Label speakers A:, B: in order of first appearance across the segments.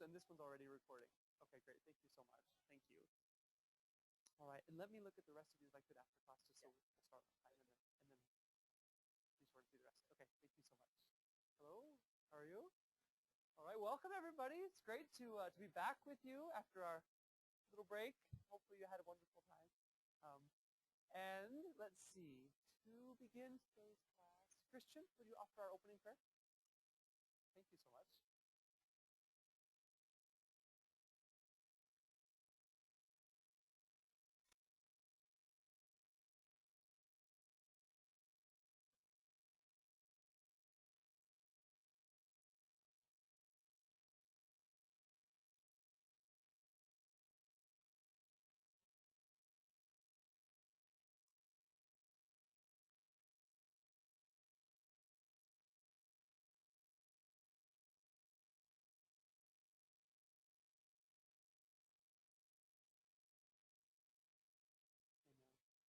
A: and this one's already recording. Okay, great. Thank you so much. Thank you. All right, and let me look at the rest of these if I could after class, just so we'll start on time, and then be sure to see the rest. Okay, thank you so much. Hello, how are you? All right, welcome everybody. It's great to be back with you after our little break. Hopefully you had a wonderful time. And let's see, to begin today's class, Christian, would you offer our opening prayer? Thank you so much.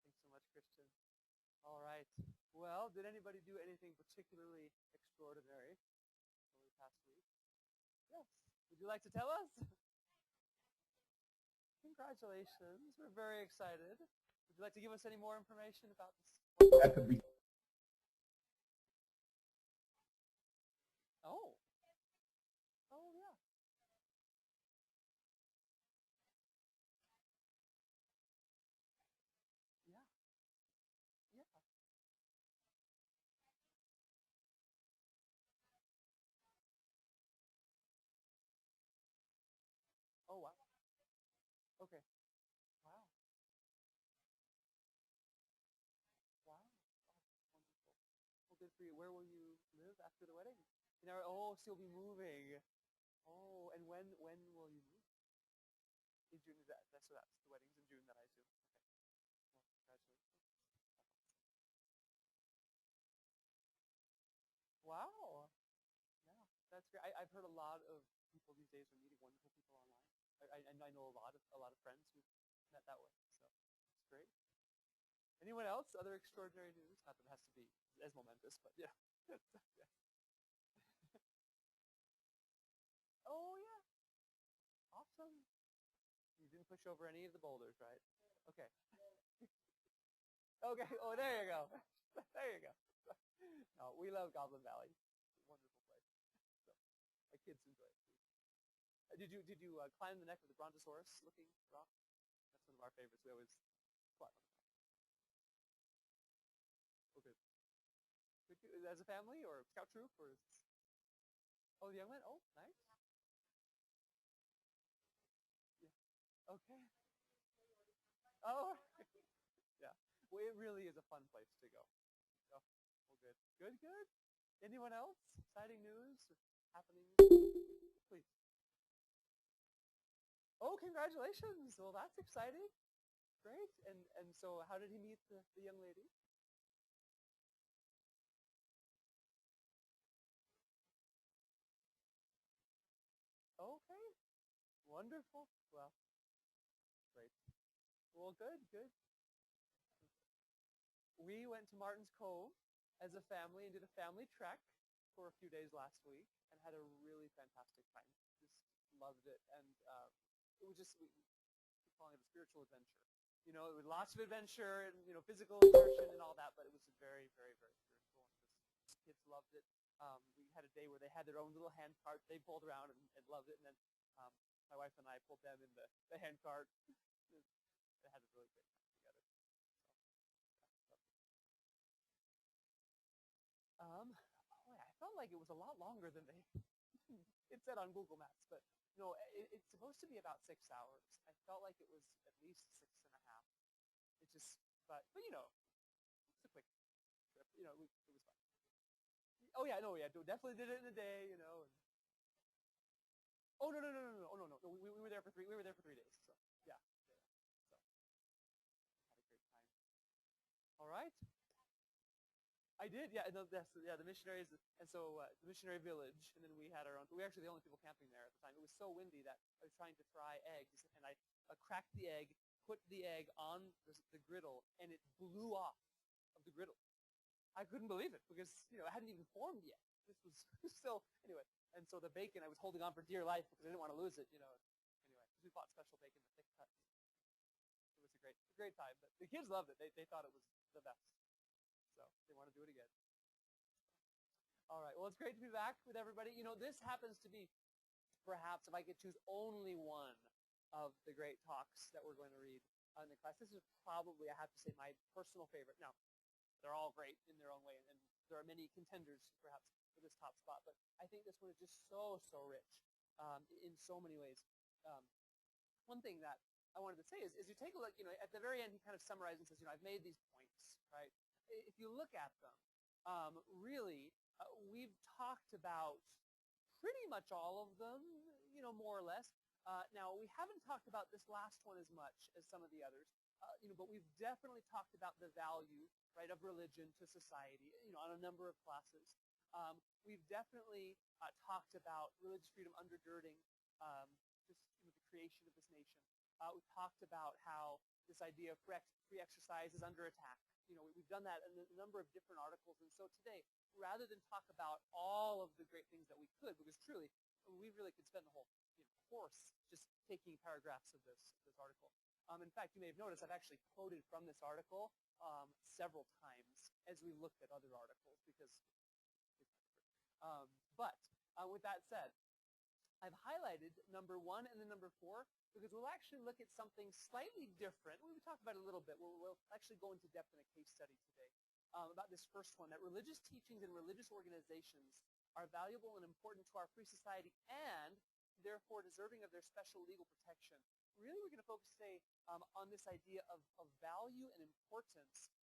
A: Thanks so much, Christian. All right. Well, did anybody do anything particularly extraordinary over the past week? Yes. Would you like to tell us? Congratulations. We're very excited. Would you like to give us any more information about this? Oh. Oh, yeah. Yeah. Yeah. Oh, wow. Okay. Wow. Wow. Oh, wonderful. Well, good for you. Where will you live after the wedding? Oh, so you'll be moving. Oh, and when will you move? In June, is that so that's the wedding's in June, that I assume. Okay. Well, congratulations. Wow. Yeah, that's great. I've heard a lot of people these days are meeting wonderful people online. And I know a lot of friends who've met that way. So it's great. Anyone else? Other extraordinary news? Not that it has to be as momentous, but yeah. Yeah. Oh yeah. Awesome. You didn't push over any of the boulders, right? Okay. Okay. Oh, there you go. There you go. No, we love Goblin Valley. It's a wonderful place. So my kids enjoy it too. Did you climb the neck of the Brontosaurus looking rock? That's one of our favorites. We always climb on the top. Okay. As a family or scout troop or? Oh, the young man. Oh, nice. Yeah. Okay. Oh. Yeah. Well, it really is a fun place to go. Oh, well, good. Good, good. Anyone else? Exciting news happening? Please. Oh, congratulations. Well, that's exciting. Great. And so how did he meet the young lady? Okay. Wonderful. Well, great. Well, good, good. We went to Martin's Cove as a family and did a family trek for a few days last week and had a really fantastic time. Just loved it. And it was just, we calling it a spiritual adventure. It was lots of adventure and, physical immersion and all that, but it was very, very, very spiritual. And just kids loved it. We had a day where they had their own little hand cart. They pulled around and loved it. And then my wife and I pulled them in the hand cart. They had a really great time together. So, oh yeah, I felt like it was a lot longer than it said on Google Maps, but no, it's supposed to be about 6 hours. I felt like it was at least 6.5. It just, but it's a quick trip. It was fun. Oh yeah, no, yeah, definitely did it in a day. And, oh no, no, no, no, no, oh no, no, we were there for 3 days. So yeah, so had a great time. All right. I did, yeah. No, the missionaries, and so the missionary village, and then we had our own. We were actually the only people camping there at the time. It was so windy that I was trying to fry eggs, and I cracked the egg, put the egg on the griddle, and it blew off of the griddle. I couldn't believe it because it hadn't even formed yet. this was still, anyway. And so the bacon, I was holding on for dear life because I didn't want to lose it, Anyway, we bought special bacon, the thick cuts. It was a great time. But the kids loved it. They thought it was the best. So they want to do it again. All right. Well, it's great to be back with everybody. This happens to be, perhaps, if I could choose only one of the great talks that we're going to read in the class, this is probably, I have to say, my personal favorite. Now, they're all great in their own way, and there are many contenders, perhaps, for this top spot. But I think this one is just so rich in so many ways. One thing that I wanted to say is you take a look, at the very end, he kind of summarizes and says, I've made these points, right? If you look at them, really, we've talked about pretty much all of them, more or less. Now, we haven't talked about this last one as much as some of the others, but we've definitely talked about the value, right, of religion to society, on a number of classes. We've definitely talked about religious freedom undergirding just the creation of this nation. We've talked about how this idea of free exercise is under attack. We've done that in a number of different articles. And so today, rather than talk about all of the great things that we could, because truly, we really could spend the whole course just taking paragraphs of this article. In fact, you may have noticed I've actually quoted from this article several times as we looked at other articles because but with that said, I've highlighted number 1 and then number 4 because we'll actually look at something slightly different. We talked about it a little bit. We'll actually go into depth in a case study today about this first one, that religious teachings and religious organizations are valuable and important to our free society and therefore deserving of their special legal protection. Really, we're going to focus today on this idea of value and importance,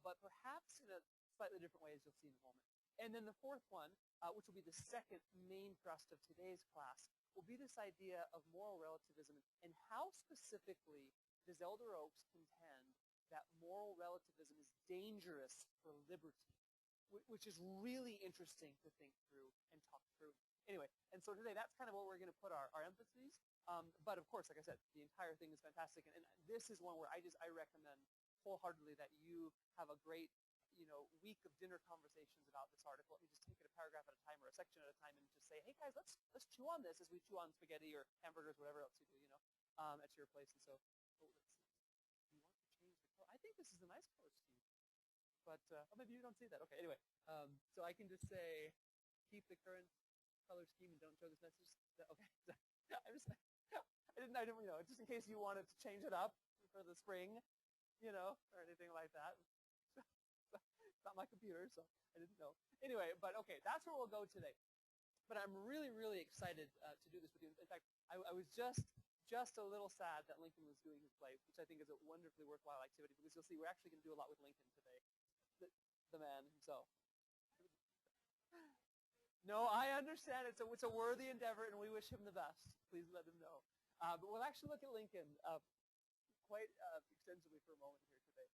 A: but perhaps in a slightly different way, as you'll see in a moment. And then the fourth one, which will be the second main thrust of today's class, will be this idea of moral relativism and how specifically does Elder Oaks contend that moral relativism is dangerous for liberty, which is really interesting to think through and talk through. Anyway, and so today that's kind of what we're going to put our emphases. But of course, like I said, the entire thing is fantastic. And this is one where I recommend wholeheartedly that you have a great week of dinner conversations about this article. Let me just take it a paragraph at a time or a section at a time and just say, hey guys, let's chew on this as we chew on spaghetti or hamburgers, whatever else you do, at your place. And so, let's see. Do you want to change the color? I think this is a nice color scheme. But maybe you don't see that. Okay, anyway. So I can just say, keep the current color scheme and don't show this message. Okay. I didn't, just in case you wanted to change it up for the spring, or anything like that. It's not my computer, so I didn't know. Anyway, but okay, that's where we'll go today. But I'm really, really excited to do this with you. In fact, I was just a little sad that Lincoln was doing his play, which I think is a wonderfully worthwhile activity, because you'll see we're actually going to do a lot with Lincoln today, the man himself. No, I understand. It's a worthy endeavor, and we wish him the best. Please let him know. But we'll actually look at Lincoln quite extensively for a moment here today,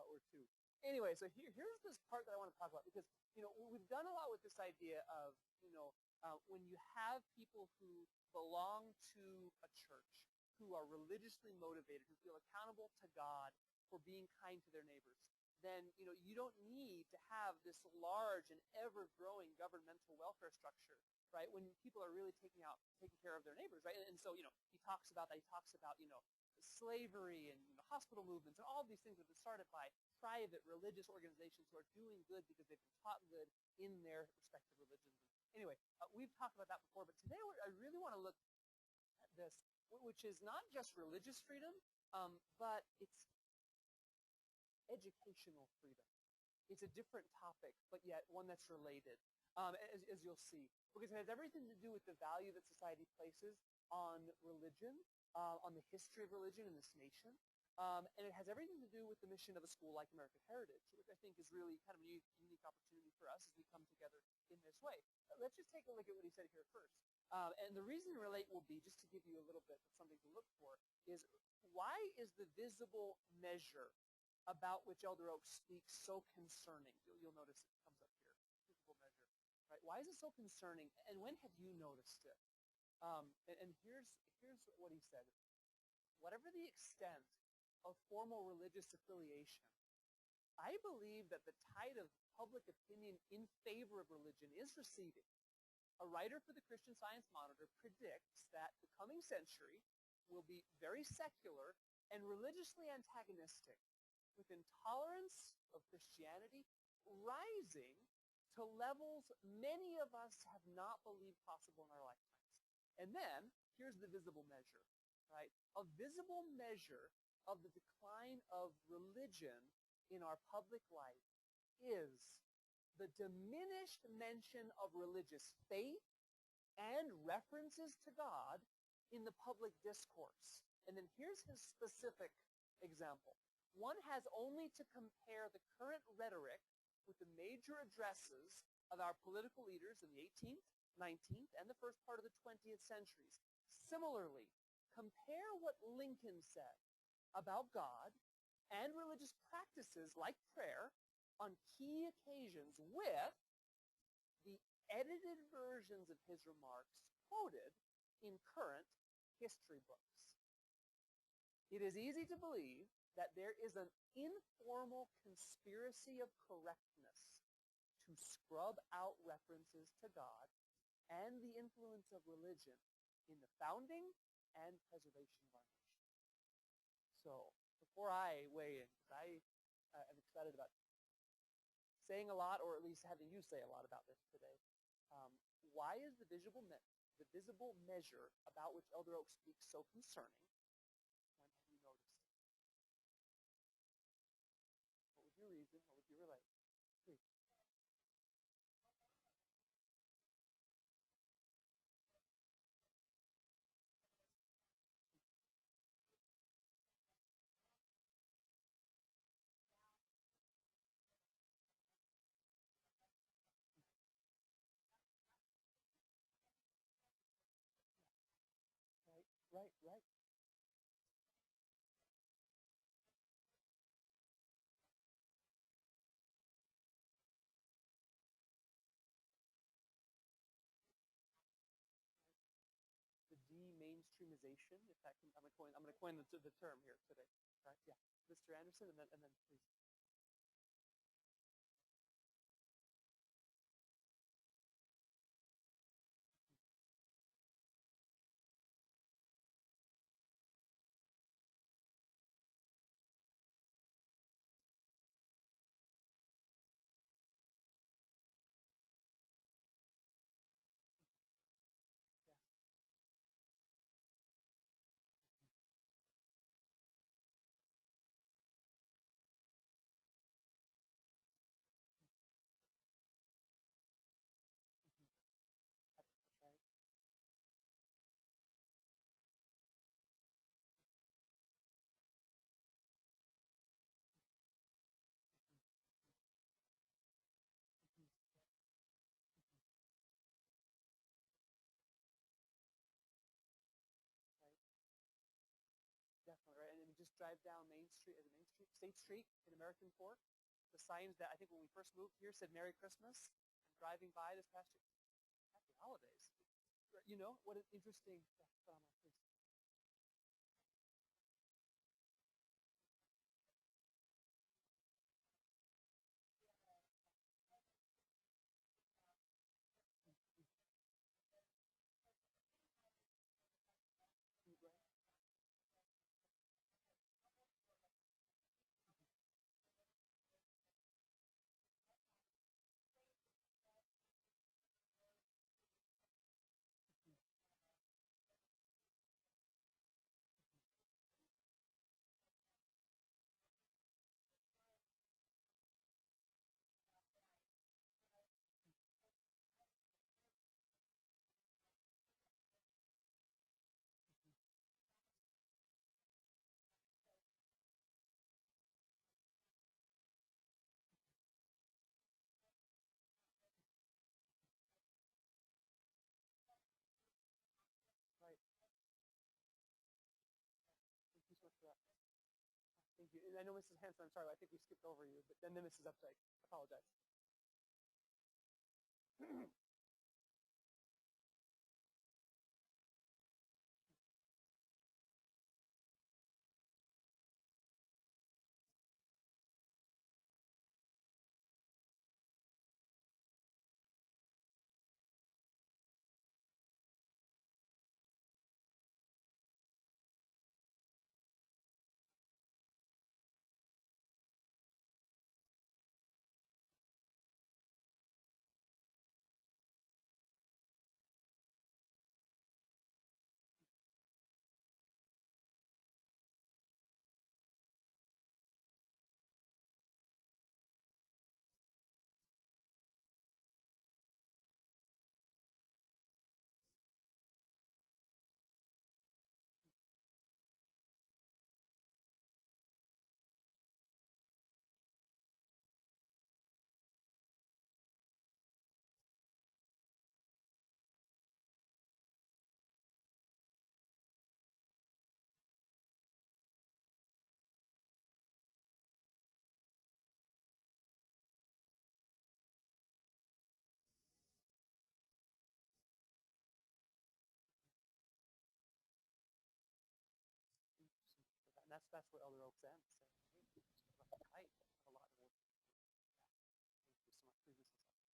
A: or two. Anyway, so here's this part that I want to talk about, because we've done a lot with this idea of when you have people who belong to a church, who are religiously motivated, who feel accountable to God for being kind to their neighbors, then you don't need to have this large and ever-growing governmental welfare structure, right? When people are really taking care of their neighbors, right? And so he talks about that. He talks about slavery and hospital movements and all of these things that have been started by private religious organizations who are doing good because they've been taught good in their respective religions. Anyway, we've talked about that before, but today I really want to look at this, which is not just religious freedom, but it's educational freedom. It's a different topic, but yet one that's related, as you'll see, because it has everything to do with the value that society places on religion, on the history of religion in this nation, and it has everything to do with the mission of a school like American Heritage, which I think is really kind of a unique opportunity for us as we come together in this way. Let's just take a look at what he said here first. And the reason to relate will be, just to give you a little bit of something to look for, is why is the visible measure about which Elder Oaks speaks so concerning? You'll notice it comes up here, visible measure. Right? Why is it so concerning, and when have you noticed it? And here's what he said. Whatever the extent of formal religious affiliation, I believe that the tide of public opinion in favor of religion is receding. A writer for the Christian Science Monitor predicts that the coming century will be very secular and religiously antagonistic, with intolerance of Christianity rising to levels many of us have not believed possible in our lifetimes. And then, here's the visible measure, right? A visible measure of the decline of religion in our public life is the diminished mention of religious faith and references to God in the public discourse. And then here's his specific example. One has only to compare the current rhetoric with the major addresses of our political leaders in the 18th, 19th, and the first part of the 20th centuries. Similarly, compare what Lincoln said about God and religious practices like prayer on key occasions with the edited versions of his remarks quoted in current history books. It is easy to believe that there is an informal conspiracy of correctness to scrub out references to God and the influence of religion in the founding and preservation of our nation. So, before I weigh in, because I am excited about saying a lot, or at least having you say a lot about this today. Why is the visible measure about which Elder Oak speaks so concerning? When have you noticed it? What would your reason? What would you relate? Please. Right, right, right. The de-mainstreamization, if that can, I'm going to coin the term here today. Right? Yeah, Mr. Anderson, and then please. That's right. Definitely, right? And then just drive down State Street in American Fork. The signs that I think when we first moved here said Merry Christmas. And driving by this past year, Happy Holidays. You know, what an interesting, please. Right, right. Thank you so much for that. Thank you. And I know Mrs. Hanson, I'm sorry, I think we skipped over you, but then Mrs. Updike. I apologize. that's where Elder Oaks ends. Saying, hey, just left me tight. A lot of work. Yeah. Thank you so much. Please listen.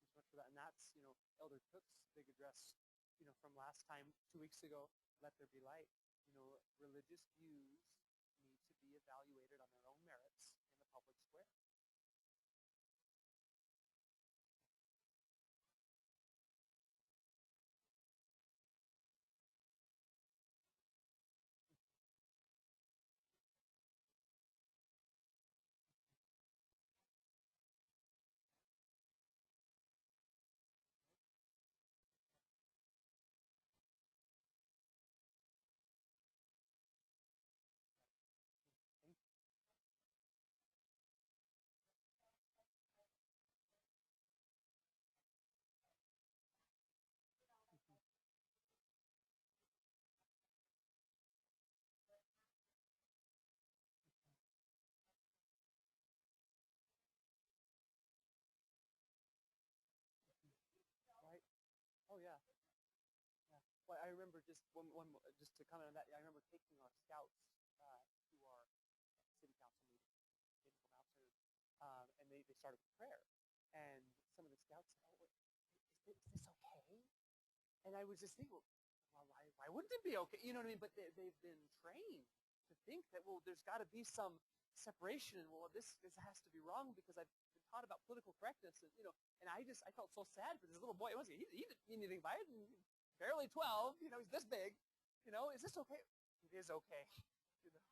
A: So much for that. And that's, Elder Cook's big address, from last time, 2 weeks ago, let there be light. Religious views need to be evaluated on their own merits in the public square. Right? Oh yeah. Yeah. Well, I remember just to comment on that. I remember taking our scouts to our city council meeting in Mount and they started with prayer, and some of the scouts said, "Oh, wait, is this okay?" And I was just thinking, well, why wouldn't it be okay? You know what I mean? But they've been trained to think that, well, there's got to be some separation, and well, this has to be wrong because I've been taught about political correctness, and I felt so sad for this little boy. He didn't mean anything by it, and barely 12, he's this big, is this okay? It is okay. You know?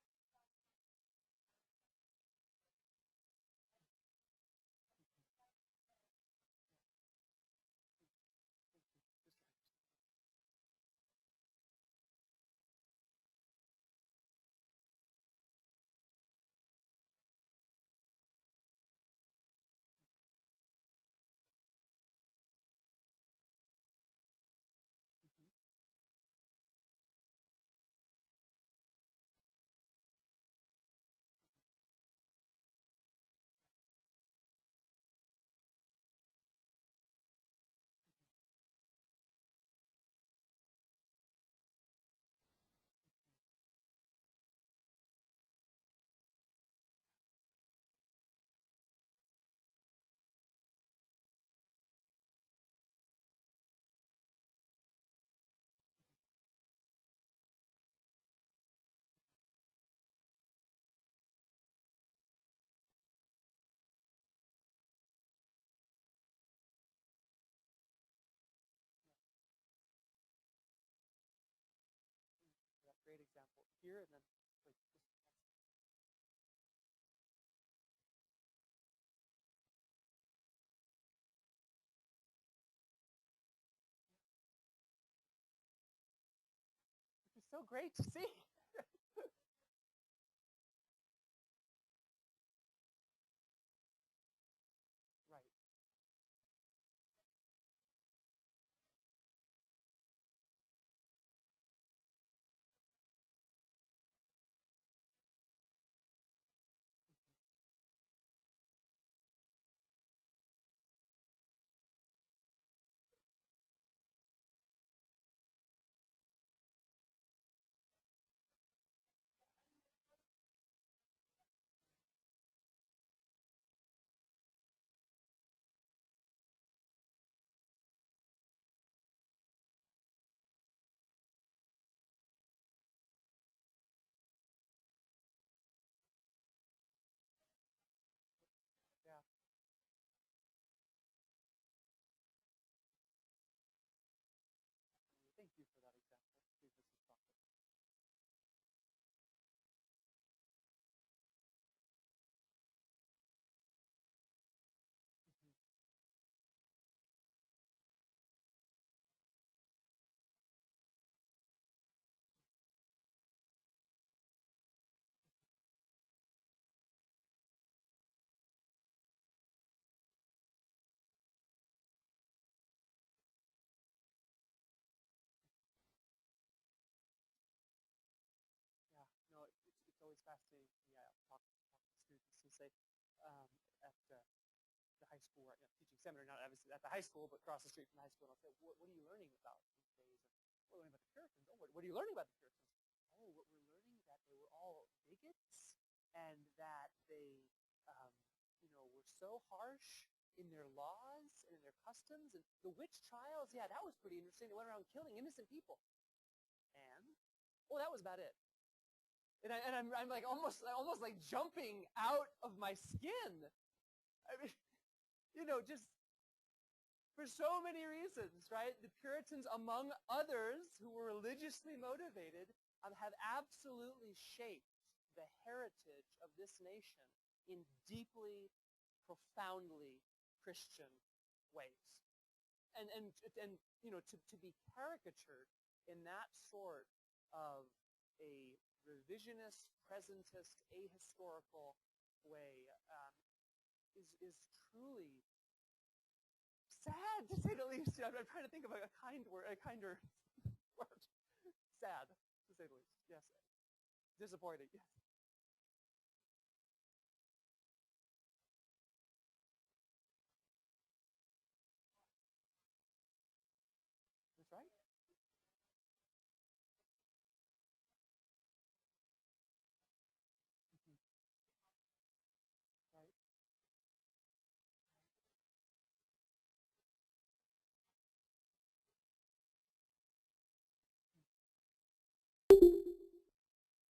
A: That great example here, and then like just which is so great to see. Right. who are teaching seminary, not obviously at the high school, but across the street from the high school, and I'll say, what are you learning about these days? And we're learning about the Puritans. Oh, what are you learning about the Puritans? Oh, what we're learning that they were all bigots and that they, were so harsh in their laws and in their customs. And the witch trials, yeah, that was pretty interesting. They went around killing innocent people. And, that was about it. And I'm like almost like jumping out of my skin. I mean, just for so many reasons, right? The Puritans, among others who were religiously motivated, have absolutely shaped the heritage of this nation in deeply, profoundly Christian ways. And to be caricatured in that sort of a revisionist, presentist, ahistorical way is truly sad, to say the least. I'm trying to think of a kinder word. Sad, to say the least. Yes. Disappointing. Yes. That's right. Mhm. Right.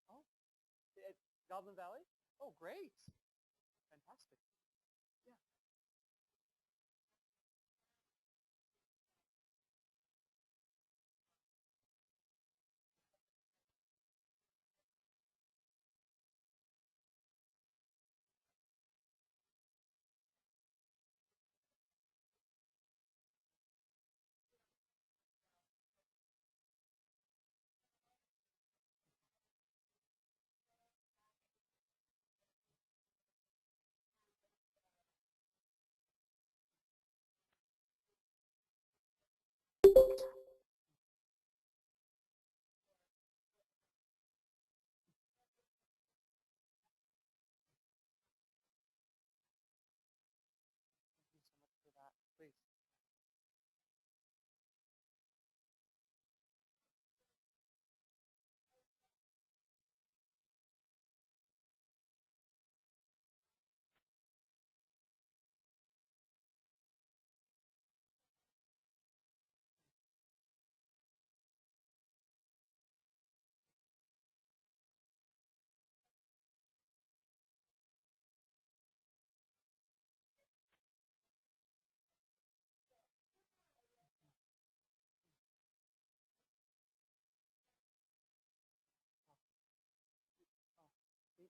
A: Oh, Goblin Valley? Oh, great. Fantastic. Yeah. Thank you so much for that. Please.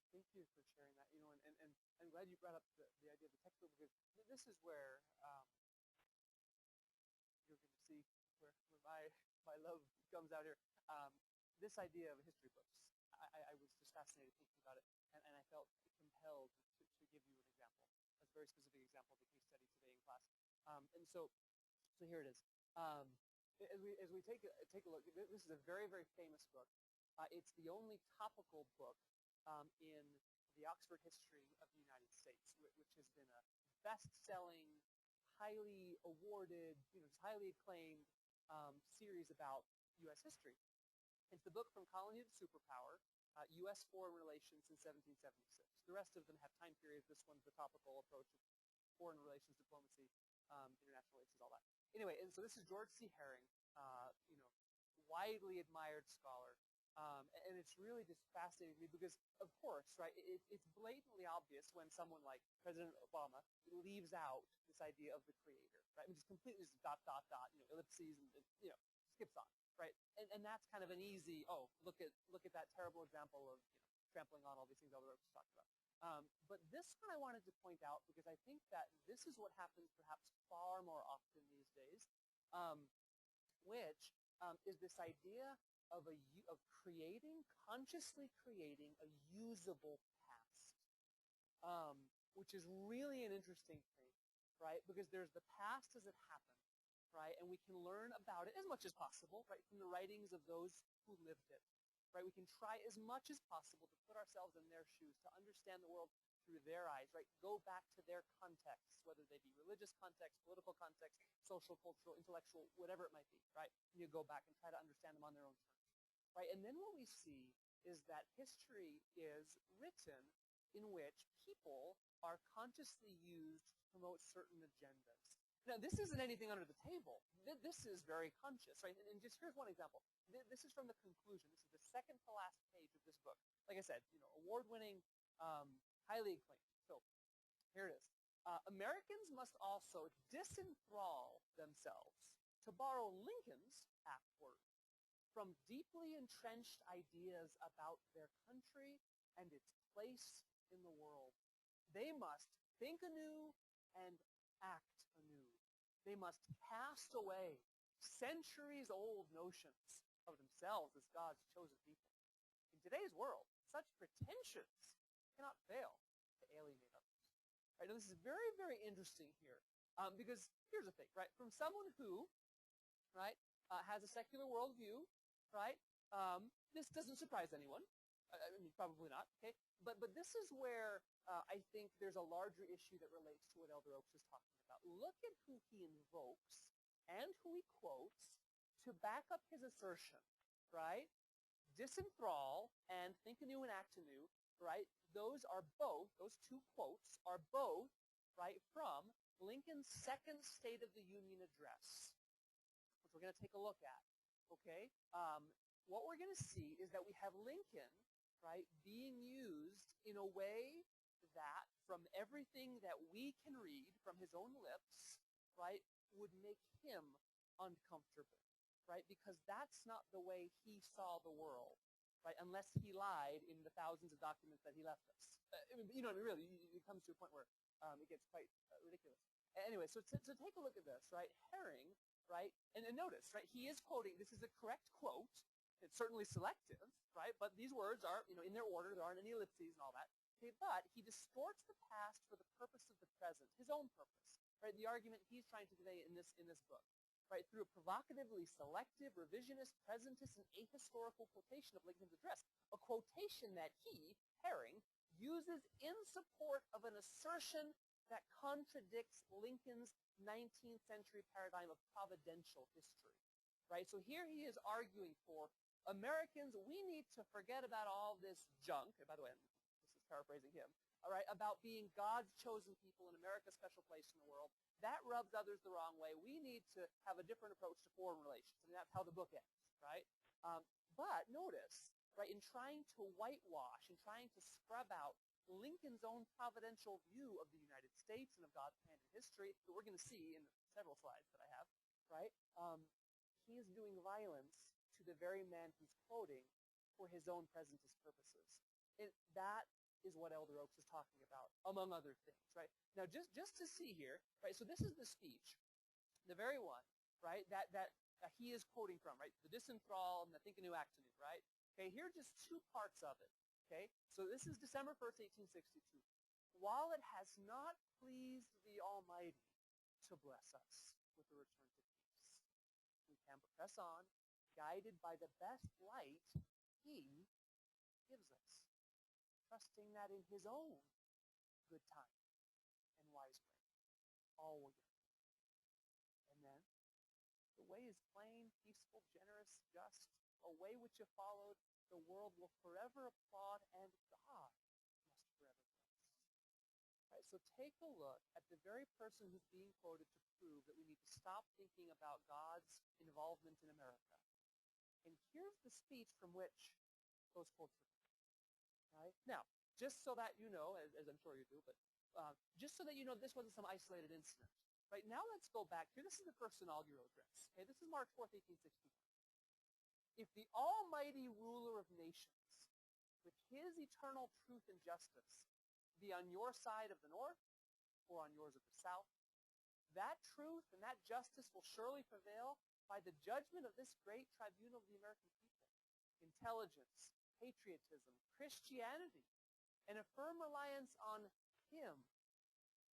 A: Thank you for sharing that. And I'm glad you brought up the idea of the textbook, because this is where you're going to see where my love comes out here. Um, this idea of history books, I was just fascinated thinking about it, and I felt compelled to give you an example, a very specific example of the case study today in class. And so here it is. As we take a look, this is a very, very famous book. It's the only topical book in the Oxford History of the United States, which has been a best-selling, highly awarded, just highly acclaimed series about U.S. history. It's the book From Colony to Superpower, U.S. Foreign Relations in 1776. The rest of them have time periods. This one's the topical approach of foreign relations, diplomacy, international relations, all that. Anyway, and so this is George C. Herring, widely admired scholar. And it's really just fascinating to me because, of course, right, it's blatantly obvious when someone like President Obama leaves out this idea of the creator, right? I mean, just completely just dot, dot, dot, ellipses, and skips on, right? And that's kind of an easy, look at that terrible example of trampling on all these things Elder Oaks talked about. But this one I wanted to point out because I think that this is what happens perhaps far more often these days, which is this idea of consciously creating a usable past, which is really an interesting thing, right? Because there's the past as it happened, right? And we can learn about it as much as possible, right, from the writings of those who lived it, right? We can try as much as possible to put ourselves in their shoes, to understand the world through their eyes, right? Go back to their context, whether they be religious context, political context, social, cultural, intellectual, whatever it might be, right? You go back and try to understand them on their own terms, right? And then what we see is that history is written in which people are consciously used to promote certain agendas. Now, this isn't anything under the table. This is very conscious, right? And just here's one example. This is from the conclusion. This is the second to last page of this book. Like I said, award-winning, highly acclaimed. So here it is. Americans must also disenthrall themselves, to borrow Lincoln's apt word, from deeply entrenched ideas about their country and its place in the world. They must think anew and act anew. They must cast away centuries-old notions of themselves as God's chosen people. In today's world, such pretensions cannot fail to alienate others. Right? Now, this is very, very interesting here because here's the thing, right? From someone who, right, has a secular worldview, right? This doesn't surprise anyone. I mean, probably not, okay? But this is where I think there's a larger issue that relates to what Elder Oaks is talking about. Look at who he invokes and who he quotes to back up his assertion, right? Disenthrall and think anew and act anew, right? Those two quotes are both, right, from Lincoln's second State of the Union address, which we're going to take a look at, okay? What we're going to see is that we have Lincoln, right, being used in a way that, from everything that we can read from his own lips, right, would make him uncomfortable, right? Because that's not the way he saw the world, right? Unless he lied in the thousands of documents that he left us. You know what I mean? Really, it comes to a point where it gets quite ridiculous. Anyway, so take a look at this, right? Herring, right? And notice, right? He is quoting. This is a correct quote. It's certainly selective, right? But these words are, in their order. There aren't any ellipses and all that. Okay, but he distorts the past for the purpose of the present, his own purpose, right? The argument he's trying to convey in this book, right? Through a provocatively selective, revisionist, presentist, and ahistorical quotation of Lincoln's address, a quotation that he, Herring, uses in support of an assertion that contradicts Lincoln's 19th century paradigm of providential history, right? So here he is arguing for Americans, we need to forget about all this junk. And by the way, this is paraphrasing him, all right, about being God's chosen people in America's special place in the world. That rubs others the wrong way. We need to have a different approach to foreign relations. I mean, that's how the book ends, right? But notice, right, in trying to whitewash, in trying to scrub out Lincoln's own providential view of the United States and of God's plan in history, that we're going to see in several slides that I have, right? He is doing violence to the very man he's quoting for his own presentist purposes. And that is what Elder Oaks is talking about, among other things, right? Now, just to see here, right, so this is the speech, the very one, right, that he is quoting from, right, the disenthrall and the think anew, act anew, right? Okay, here are just two parts of it, okay? So this is December 1st, 1862. While it has not pleased the Almighty to bless us with a return to peace, we can press on, guided by the best light he gives us, trusting that in his own good time and wise way, all will get well. And then, the way is plain, peaceful, generous, just, a way which if followed, the world will forever applaud, and God must forever bless. Right, so take a look at the very person who's being quoted to prove that we need to stop thinking about God's involvement in America. And here's the speech from which those quotes were taken. Right? Now, just so that you know, as I'm sure you do, but just so that you know this wasn't some isolated incident. Right, now let's go back here. This is the first inaugural address. Okay, this is March 4th, 1861. If the almighty ruler of nations, with his eternal truth and justice, be on your side of the north or on yours of the south, that truth and that justice will surely prevail by the judgment of this great tribunal of the American people. Intelligence, patriotism, Christianity, and a firm reliance on him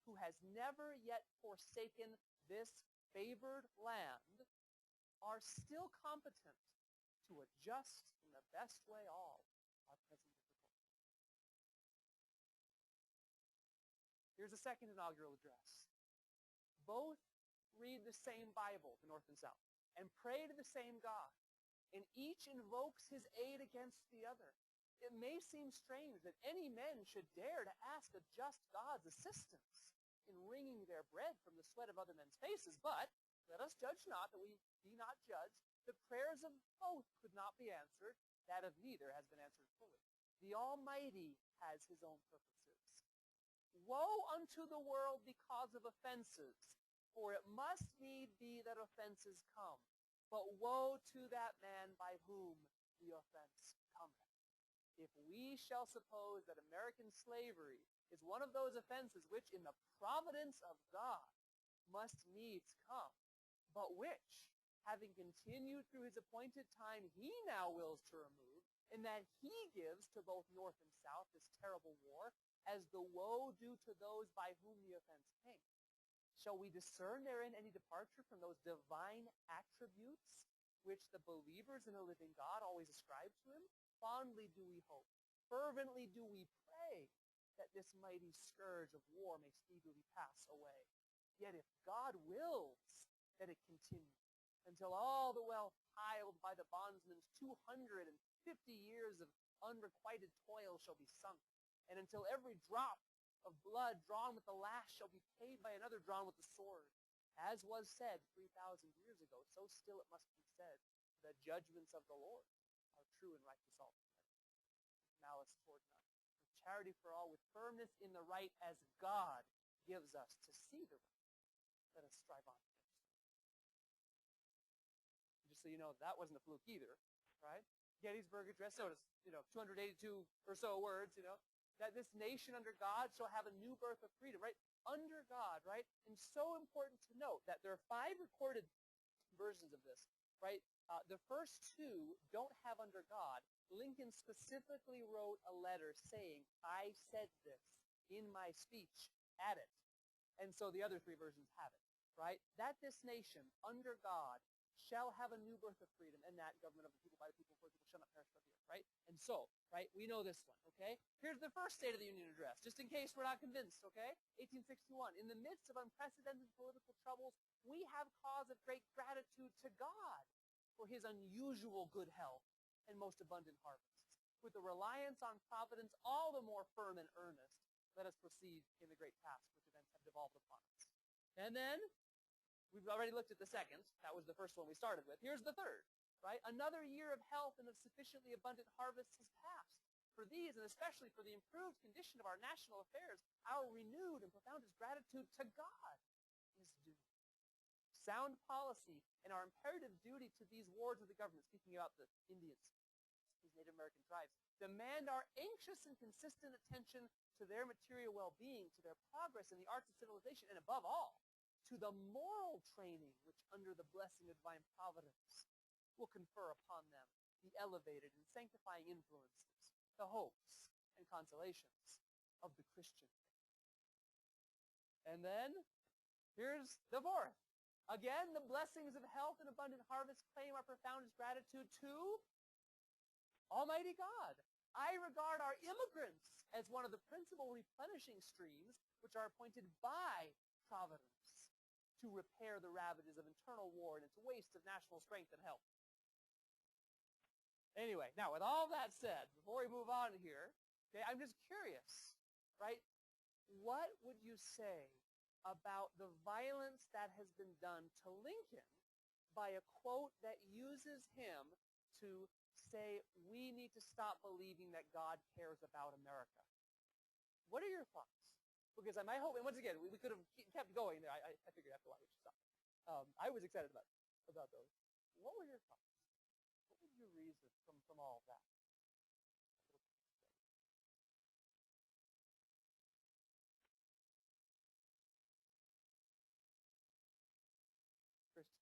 A: who has never yet forsaken this favored land are still competent to adjust in the best way all our present difficulties. Here's the second inaugural address. Both read the same Bible, the North and South, and pray to the same God, and each invokes his aid against the other. It may seem strange that any men should dare to ask a just God's assistance in wringing their bread from the sweat of other men's faces, but let us judge not that we be not judged. The prayers of both could not be answered. That of neither has been answered fully. The Almighty has his own purposes. Woe unto the world because of offenses, for it must need be that offenses come. But woe to that man by whom the offense cometh. If we shall suppose that American slavery is one of those offenses which, in the providence of God, must needs come, but which, having continued through his appointed time, he now wills to remove, and that he gives to both North and South this terrible war, as the woe due to those by whom the offense came. Shall we discern therein any departure from those divine attributes which the believers in a living God always ascribe to him? Fondly do we hope, fervently do we pray, that this mighty scourge of war may speedily pass away. Yet if God wills that it continue, until all the wealth piled by the bondsman's 250 years of unrequited toil shall be sunk, and until every drop of blood drawn with the lash shall be paid by another drawn with the sword. As was said 3,000 years ago, so still it must be said, the judgments of the Lord are true and righteous altogether, with malice toward none. With charity for all, with firmness in the right, as God gives us to see the right. Let us strive on. Just so you know, that wasn't a fluke either, right? Gettysburg Address, so it's, 282 or so words, that this nation under God shall have a new birth of freedom, right? Under God, right? And so important to note that there are 5 recorded versions of this, right? The first 2 don't have under God. Lincoln specifically wrote a letter saying, I said this in my speech at it. And so the other 3 versions have it, right? That this nation under God shall have a new birth of freedom, and that government of the people, by the people, for the people, shall not perish by the earth, right? And so, right, we know this one, okay? Here's the first State of the Union address, just in case we're not convinced, okay? 1861, in the midst of unprecedented political troubles, we have cause of great gratitude to God for his unusual good health and most abundant harvests. With a reliance on providence all the more firm and earnest, let us proceed in the great task which events have devolved upon us. And then, we've already looked at the second. That was the first one we started with. Here's the third, right? Another year of health and of sufficiently abundant harvests has passed. For these, and especially for the improved condition of our national affairs, our renewed and profoundest gratitude to God is due. Sound policy and our imperative duty to these wards of the government, speaking about the Indians, these Native American tribes, demand our anxious and consistent attention to their material well-being, to their progress in the arts of civilization, and above all, to the moral training which, under the blessing of divine providence, will confer upon them the elevated and sanctifying influences, the hopes and consolations of the Christian faith. And then, here's the fourth. Again, the blessings of health and abundant harvest claim our profoundest gratitude to Almighty God. I regard our immigrants as one of the principal replenishing streams which are appointed by providence to repair the ravages of internal war and its waste of national strength and health. Anyway, now with all that said, before we move on here, okay, I'm just curious, right? What would you say about the violence that has been done to Lincoln by a quote that uses him to say, we need to stop believing that God cares about America? What are your thoughts? Because my hope, and once again, we could have kept going there. I figured after a while we should stop. I was excited about those. What were your thoughts? What was your reason from all of that? Christian.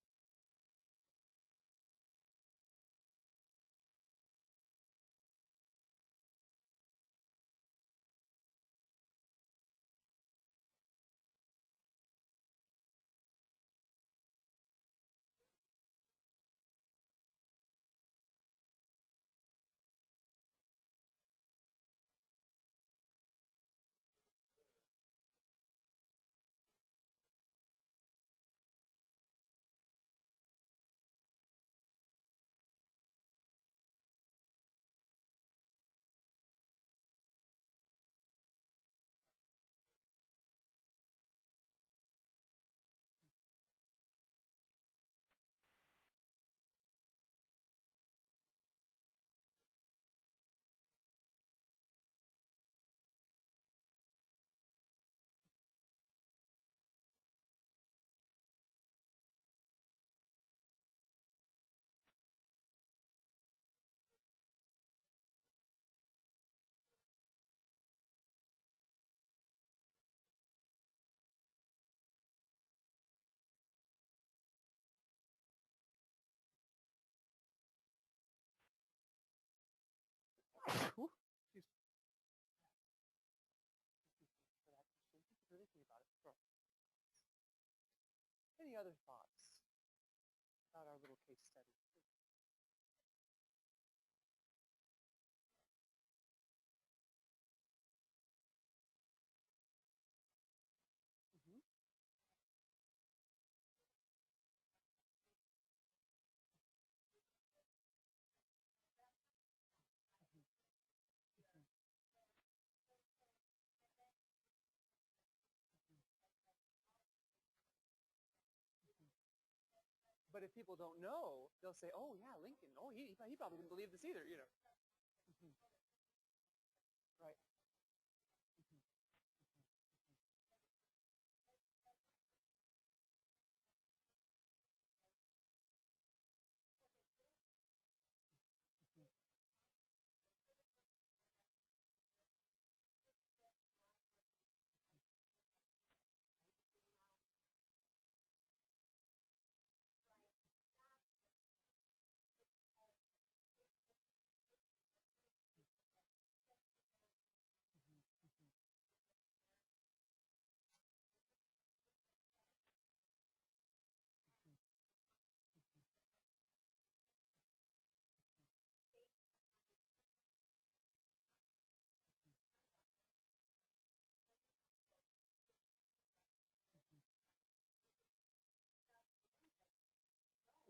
A: Whew, excuse me. Thank you for that question. Thank you for thinking about it. Sure. Any other thoughts about our little case study? Mhm. But if people don't know, they'll say, "Oh yeah, Lincoln. Oh, he probably didn't believe this either," you know. Mhm. Right. Mhm. Mhm.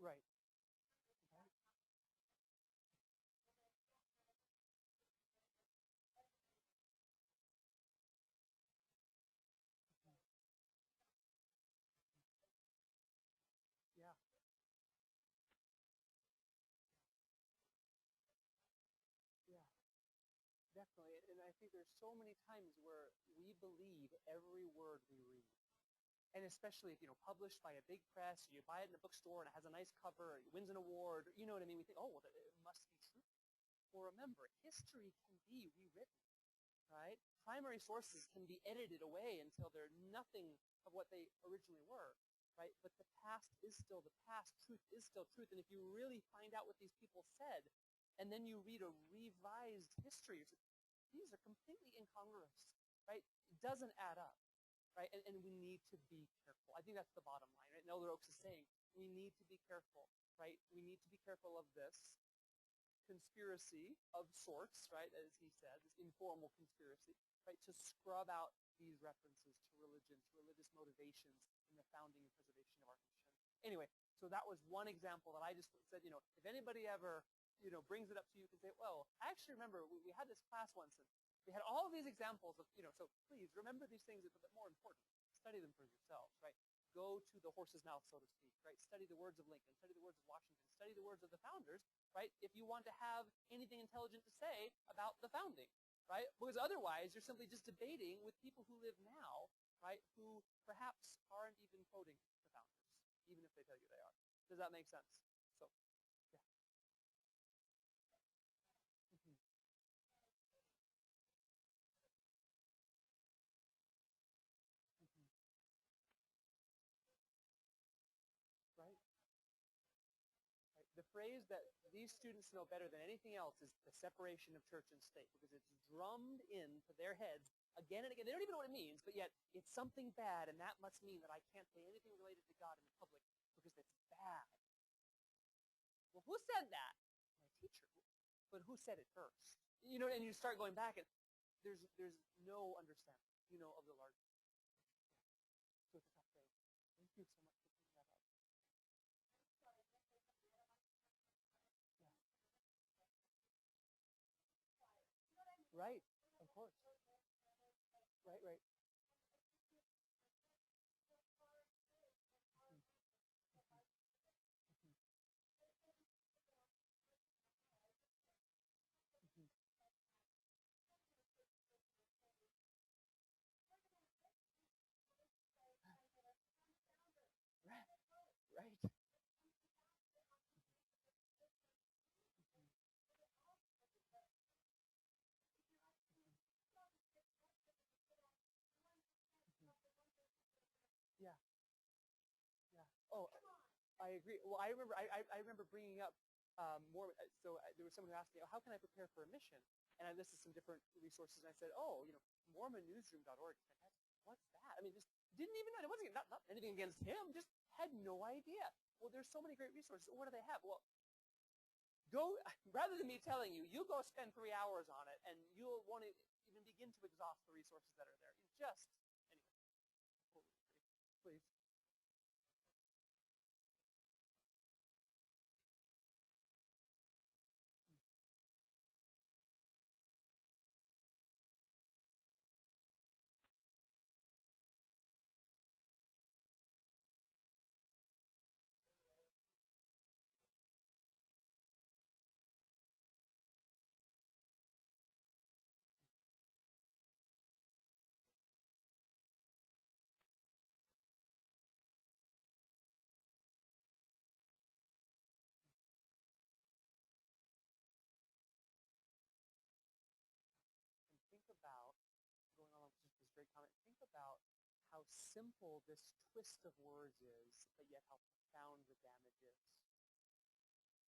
A: Right. Right. Yeah. Yeah. Definitely. And I think there's so many times where we believe every word we read. And especially if, published by a big press, or you buy it in a bookstore and it has a nice cover, or it wins an award, you know what I mean? We think, oh, well, it must be true. Well, remember, history can be rewritten, right? Primary sources can be edited away until they're nothing of what they originally were, right? But the past is still the past. Truth is still truth. And if you really find out what these people said, and then you read a revised history, these are completely incongruous, right? It doesn't add up, right? And we need to be careful. I think that's the bottom line, right? And Elder Oaks is saying we need to be careful, right? We need to be careful of this conspiracy of sorts, right, as he said, this informal conspiracy, right, to scrub out these references to religion, to religious motivations in the founding and preservation of our nation. Anyway, so that was one example that I just said, if anybody ever, brings it up to you, you can say, well, I actually remember we had this class once, and we had all of these examples of, so please remember these things, but more important, study them for yourselves, right? Go to the horse's mouth, so to speak, right? Study the words of Lincoln, study the words of Washington, study the words of the founders, right? If you want to have anything intelligent to say about the founding, right? Because otherwise, you're simply just debating with people who live now, right? Who perhaps aren't even quoting the founders, even if they tell you they are. Does that make sense? So, yeah. Mhm. Mhm. Right? Right. The phrase that these students know better than anything else is the separation of church and state, because it's drummed into their heads again and again. They don't even know what it means, but yet it's something bad, and that must mean that I can't say anything related to God in public because it's bad. Well, who said that? My teacher. But who said it first? And you start going back, and there's no understanding, of the larger picture. Yeah. So it's a tough day. Thank you so much for bringing that up. Yeah. Right. Of course. Right. Right. Mhm. Mhm. Mhm. Right. Right. Mhm. Mhm. Yeah. Yeah. Oh, I agree. Well, I remember. I remember bringing up. there was someone who asked me, oh, how can I prepare for a mission? And I listed some different resources, and I said, oh, MormonNewsroom.org. What's that? I mean, just didn't even know. It wasn't not anything against him. Just had no idea. Well, there's so many great resources. What do they have? Well, go rather than me telling you, you go spend 3 hours on it, and you'll want to even begin to exhaust the resources that are there. Please. And think about, going along with just this great comment, think about how simple this twist of words is, but yet how profound the damage is.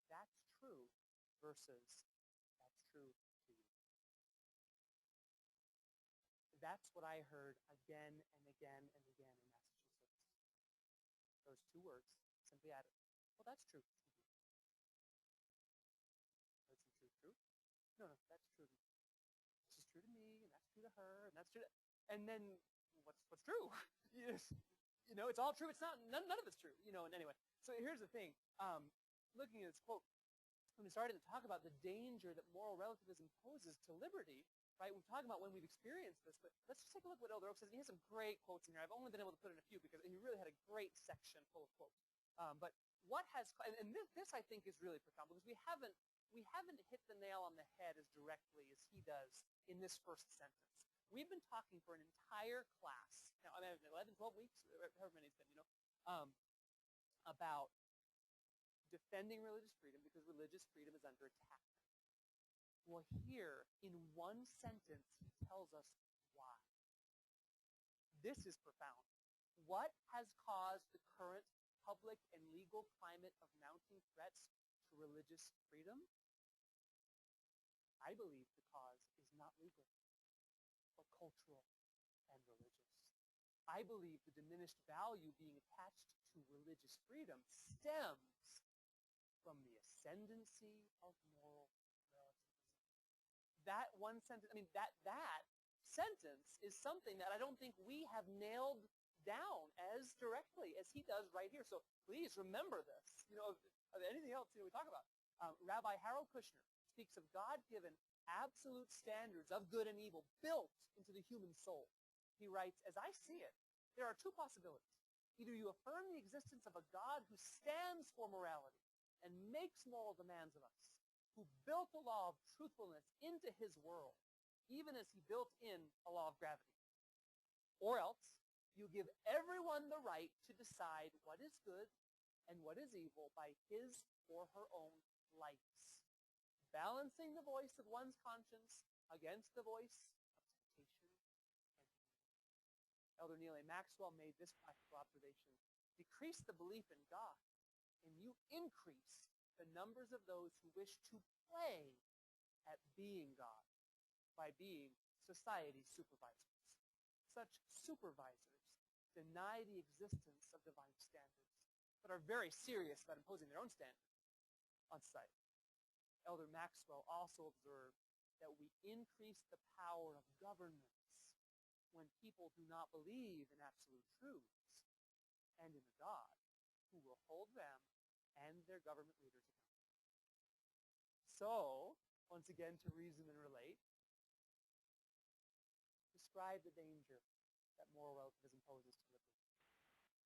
A: That's true versus that's true to you. That's what I heard again and again and again in Massachusetts. Those two words simply added. Well, that's true. That's true. No, that's true. This is true to me, and that's true to her, and that's true to... And then, what's true? It's all true. It's not, none of it's true. And anyway, so here's the thing. Looking at this quote, when we started to talk about the danger that moral relativism poses to liberty, right? We're talking about when we've experienced this, but let's just take a look at what Elder Oaks says. He has some great quotes in here. I've only been able to put in a few because he really had a great section full of quotes. But what has, and this I think is really profound, because we haven't hit the nail on the head as directly as he does in this first sentence. We've been talking for an entire class, now, 11, 12 weeks, however many it's been, about defending religious freedom because religious freedom is under attack. Well, here, in one sentence, he tells us why. This is profound. What has caused the current public and legal climate of mounting threats to religious freedom? I believe the cause is not legal, but cultural and religious. I believe the diminished value being attached to religious freedom stems from the ascendancy of moral relativism. That one sentence, that sentence is something that I don't think we have nailed down as directly as he does right here. So please remember this. Of anything else we talk about. Rabbi Harold Kushner speaks of God-given absolute standards of good and evil built into the human soul. He writes, as I see it, there are two possibilities. Either you affirm the existence of a God who stands for morality and makes moral demands of us, who built the law of truthfulness into his world, even as he built in a law of gravity. Or else, you give everyone the right to decide what is good and what is evil by his or her own lights, balancing the voice of one's conscience against the voice of temptation and evil. Elder Neal A. Maxwell made this practical observation. Decrease the belief in God, and you increase the numbers of those who wish to play at being God by being society's supervisors. Such supervisors deny the existence of divine standards, but are very serious about imposing their own standards on society. Elder Maxwell also observed that we increase the power of governments when people do not believe in absolute truths and in a God who will hold them and their government leaders accountable. So, once again, to reason and relate, describe the danger that moral relativism poses to liberty.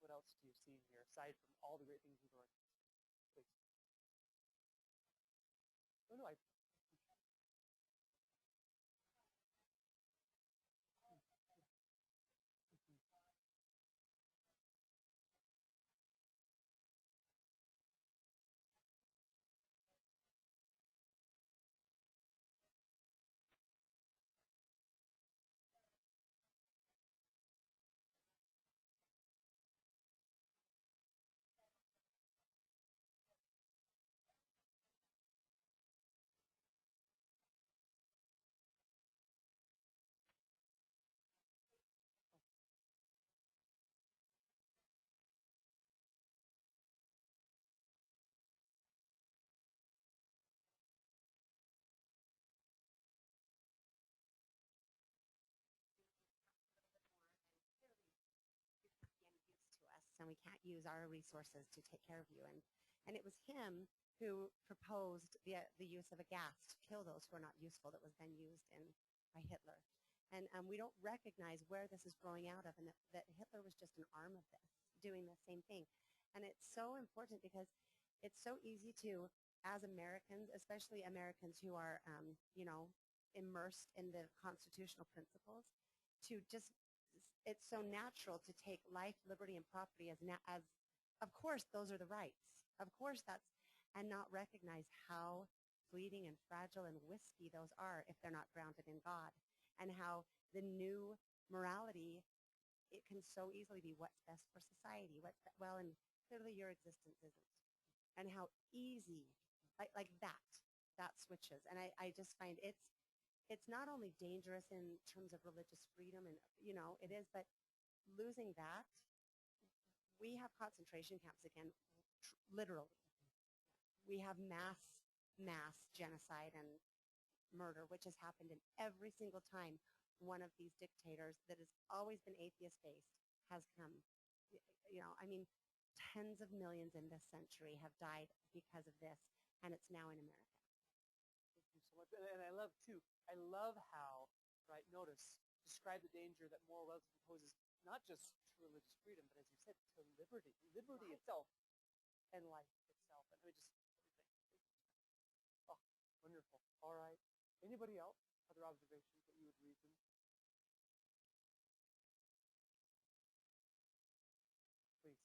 A: What else do you see here, aside from all the great things we've already mentioned? Please. No, I
B: we can't use our resources to take care of you. And it was him who proposed the use of a gas to kill those who are not useful that was then used by Hitler. And we don't recognize where this is growing out of, and that Hitler was just an arm of this, doing the same thing. And it's so important because it's so easy to, as Americans, especially Americans who are, immersed in the constitutional principles, to just, it's so natural to take life, liberty, and property as of course, those are the rights. Of course, and not recognize how fleeting and fragile and wispy those are if they're not grounded in God, and how the new morality, it can so easily be what's best for society, and clearly your existence isn't, and how easy, like that switches. And I just find it's not only dangerous in terms of religious freedom, and it is, but losing that, we have concentration camps again, literally. We have mass genocide and murder, which has happened in every single time one of these dictators that has always been atheist-based has come. Tens of millions in this century have died because of this, and it's now in America.
A: Thank you so much. And I love how, right, notice, describe the danger that moral relativism poses, not just to religious freedom, but as you said, to liberty itself, and life itself. And everything. Oh, wonderful. All right. Anybody else? Other observations that you would reason? Please.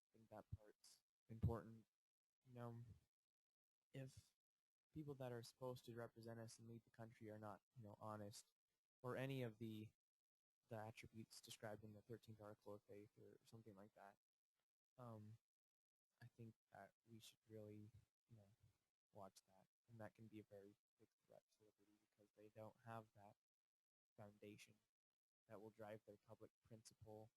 C: I think that part's important. If people that are supposed to represent us and lead the country are not, honest, or any of the attributes described in the 13th article of faith or something like that, I think that we should really, watch that. And that can be a very big threat to liberty because they don't have that foundation that will drive their public principle,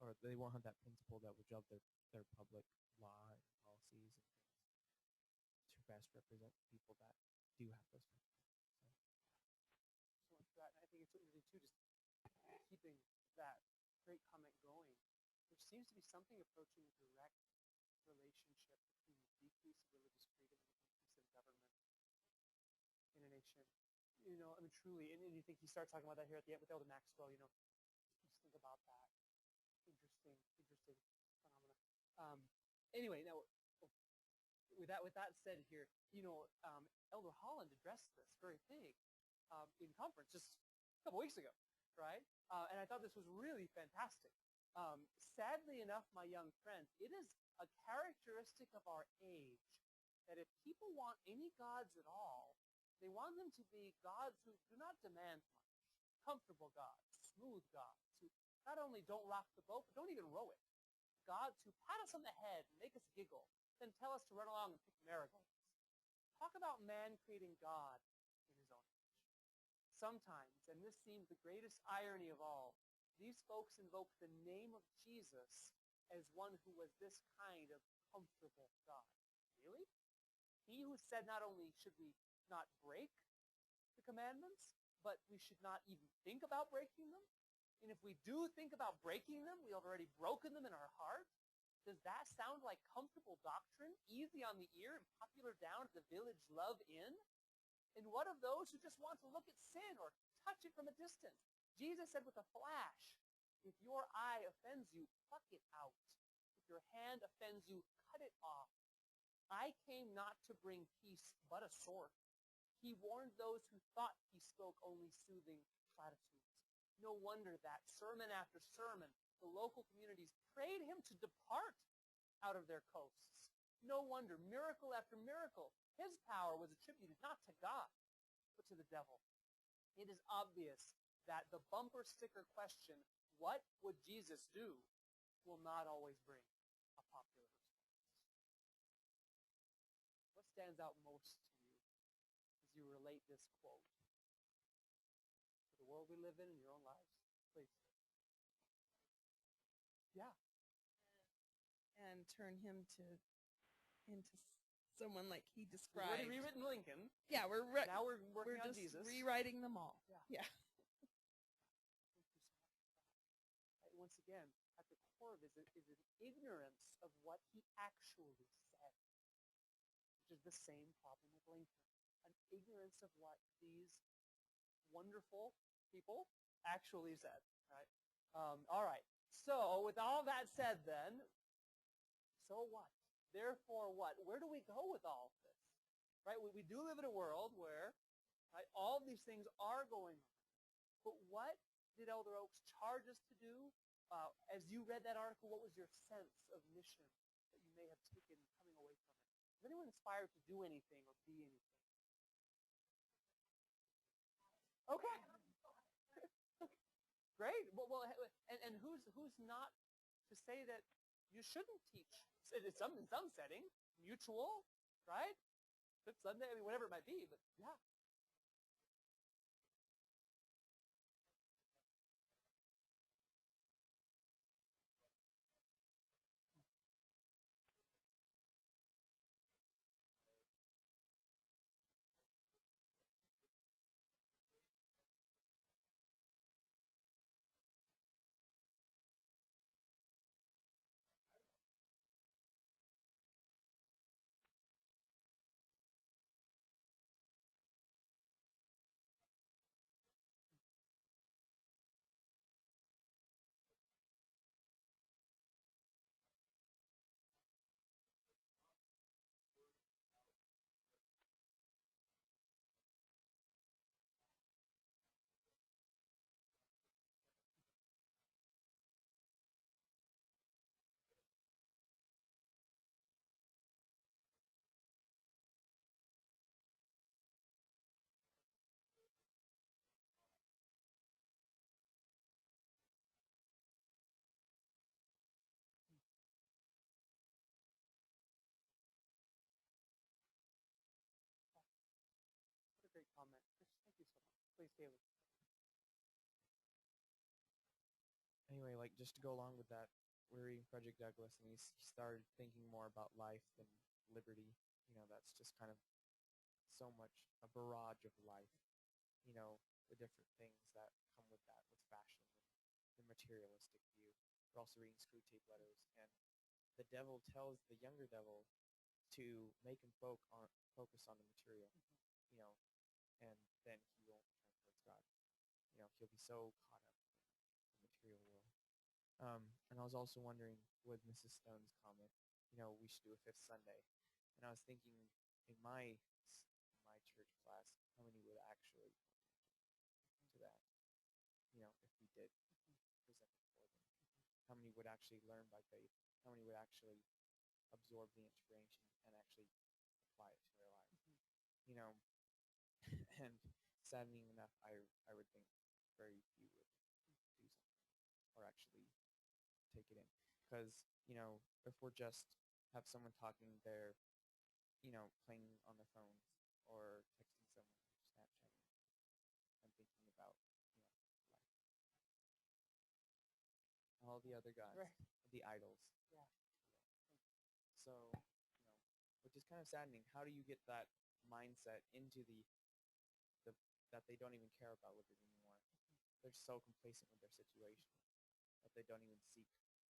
C: or they won't have that principle that will drive their public law and policies and things to best represent the people that do have those principles.
A: So much for that. And I think it's interesting too, just keeping that great comment going, which seems to be something approaching a direct relationship between the decrease of religious freedom and the increase of government in a nation. Truly, and you think he starts talking about that here at the end with Elder Maxwell, just think about that. Interesting phenomena. Anyway, now, with that said here, Elder Holland addressed this very thing in conference just a couple weeks ago, right? And I thought this was really fantastic. Sadly enough, my young friends, it is a characteristic of our age that if people want any gods at all, they want them to be gods who do not demand much, comfortable gods, smooth gods, who not only don't rock the boat, but don't even row it. Gods who pat us on the head and make us giggle, then tell us to run along and pick marigolds. Talk about man creating God in his own image. Sometimes, and this seems the greatest irony of all, these folks invoke the name of Jesus as one who was this kind of comfortable God. Really? He who said not only should we not break the commandments, but we should not even think about breaking them. And if we do think about breaking them, we have already broken them in our heart. Does that sound like comfortable doctrine, easy on the ear and popular down at the Village Love Inn? And what of those who just want to look at sin or touch it from a distance? Jesus said with a flash, if your eye offends you, pluck it out. If your hand offends you, cut it off. I came not to bring peace, but a sword. He warned those who thought he spoke only soothing platitudes. No wonder that sermon after sermon, the local communities prayed him to depart out of their coasts. No wonder, miracle after miracle, his power was attributed not to God, but to the devil. It is obvious that the bumper sticker question, what would Jesus do, will not always bring a popular response. What stands out most to you as you relate this quote to the world we live in your own lives? Please. Yeah.
D: And turn him into someone like he
A: We've
D: described.
A: already rewritten Lincoln.
D: Yeah,
A: Now we're working on
D: just
A: Jesus.
D: rewriting them all.
A: Yeah.
D: Yeah.
A: again, at the core of it is an ignorance of what he actually said, which is the same problem with Lincoln. An ignorance of what these wonderful people actually said, right? All right. So with all that said then, so what? Therefore what? Where do we go with all of this? Right? We do live in a world where, right, all of these things are going on. But what did Elder Oaks charge us to do? As you read that article, what was your sense of mission that you may have taken coming away from it? Is anyone inspired to do anything or be anything? Okay. Great. Well, and who's not to say that you shouldn't teach? In some setting, mutual, right? Fifth Sunday, I mean, whatever it might be, but yeah. What a great comment. Chris, thank you so much. Please, David.
C: Anyway, like just to go along with that, we're reading Frederick Douglass, and he started thinking more about life than liberty. That's just kind of so much a barrage of life. The different things that come with that, with fashion, the materialistic view. We're also reading Screwtape Letters, and the devil tells the younger devil to make him focus on the material, and then he won't turn towards God. He'll be so caught up in the material world. And I was also wondering with Mrs. Stone's comment, we should do a fifth Sunday. And I was thinking in my church class, how many would actually pay attention to that? If we did present it for them. How many would actually learn by faith? How many would actually absorb the inspiration and actually apply it to their lives? And saddening enough, I would think very few would do something or actually take it in. Because, if we're just have someone talking there, playing on their phones or texting someone or Snapchatting and thinking about, life. All the other gods,
A: Right.
C: the idols.
A: Yeah.
C: So, which is kind of saddening. How do you get that mindset into that they don't even care about liberty anymore? They're so complacent with their situation that they don't even seek